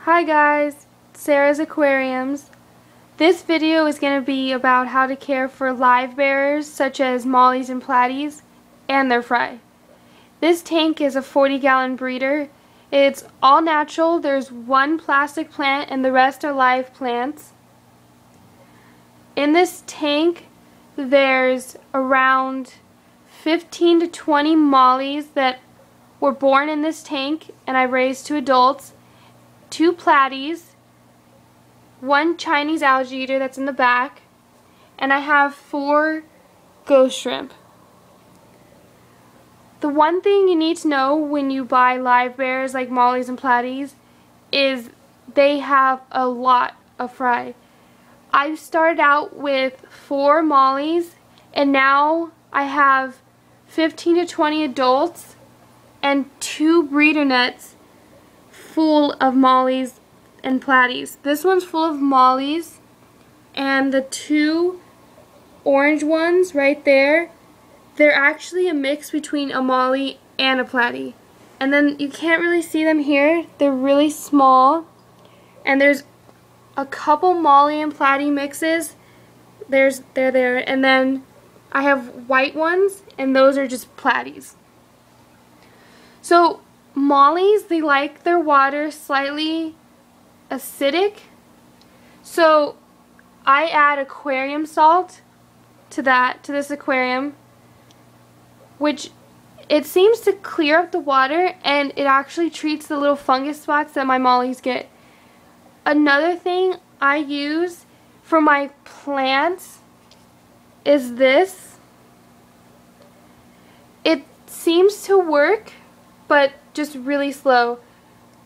Hi guys, Sarah's Aquariums. This video is going to be about how to care for live bearers such as mollies and platies and their fry. This tank is a 40-gallon breeder. It's all natural. There's one plastic plant and the rest are live plants. In this tank there's around 15 to 20 mollies that were born in this tank and I raised to adults. 2 platies, 1 Chinese algae eater that's in the back, and I have 4 ghost shrimp. The one thing you need to know when you buy live bears like mollies and platies is they have a lot of fry. I started out with 4 mollies and now I have 15 to 20 adults and 2 breeder nets full of mollies and platies. This one's full of mollies, and the 2 orange ones right there, they're actually a mix between a molly and a platy. And then you can't really see them here. They're really small, and there's a couple molly and platy mixes. They're there, and then I have white ones, and those are just platies. So mollies, they like their water slightly acidic, so I add aquarium salt to this aquarium, which it seems to clear up the water and it actually treats the little fungus spots that my mollies get. Another thing I use for my plants is this. It seems to work, but just really slow.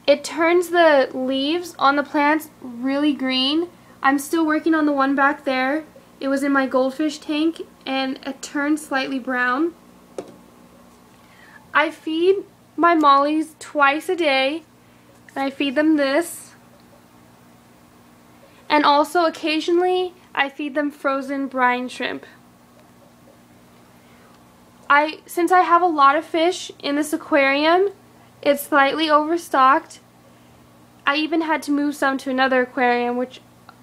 It turns the leaves on the plants really green. I'm still working on the one back there. It was in my goldfish tank and it turned slightly brown. I feed my mollies twice a day, and I feed them this. And also occasionally I feed them frozen brine shrimp. Since I have a lot of fish in this aquarium, it's slightly overstocked. I even had to move some to another aquarium, which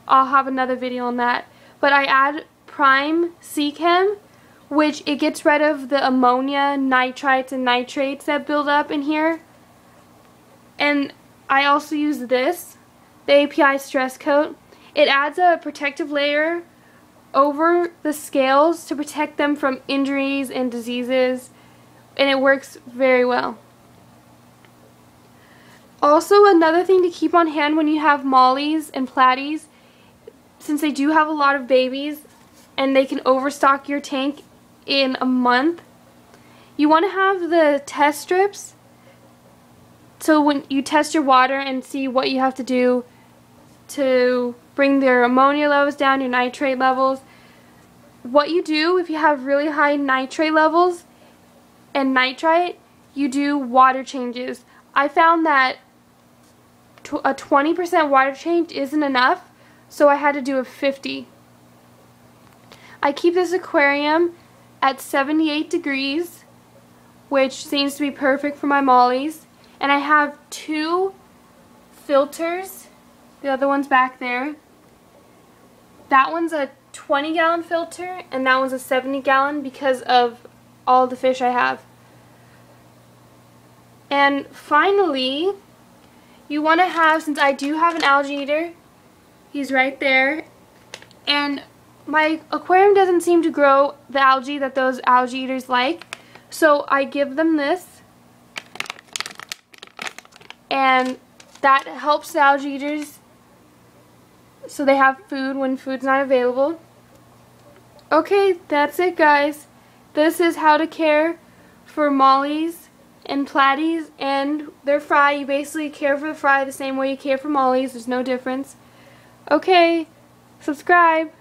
I'll have another video on that. But I add Prime Sea Chem, which it gets rid of the ammonia, nitrites, and nitrates that build up in here. And I also use this, the API Stress Coat. It adds a protective layer over the scales to protect them from injuries and diseases, and it works very well. Also, another thing to keep on hand when you have mollies and platies, since they do have a lot of babies and they can overstock your tank in a month, you want to have the test strips so when you test your water and see what you have to do to bring their ammonia levels down, your nitrate levels. What you do if you have really high nitrate levels and nitrite, you do water changes. I found that a 20% water change isn't enough, so I had to do a 50. I keep this aquarium at 78 degrees, which seems to be perfect for my mollies, and I have 2 filters. The other one's back there. That one's a 20-gallon filter and that one's a 70-gallon because of all the fish I have. And finally, you want to have, since I do have an algae eater, he's right there, and my aquarium doesn't seem to grow the algae that those algae eaters like, so I give them this, and that helps the algae eaters so they have food when food's not available. Okay, that's it guys. This is how to care for mollies and platies and their fry. You basically care for the fry the same way you care for mollies. There's no difference. Okay, subscribe.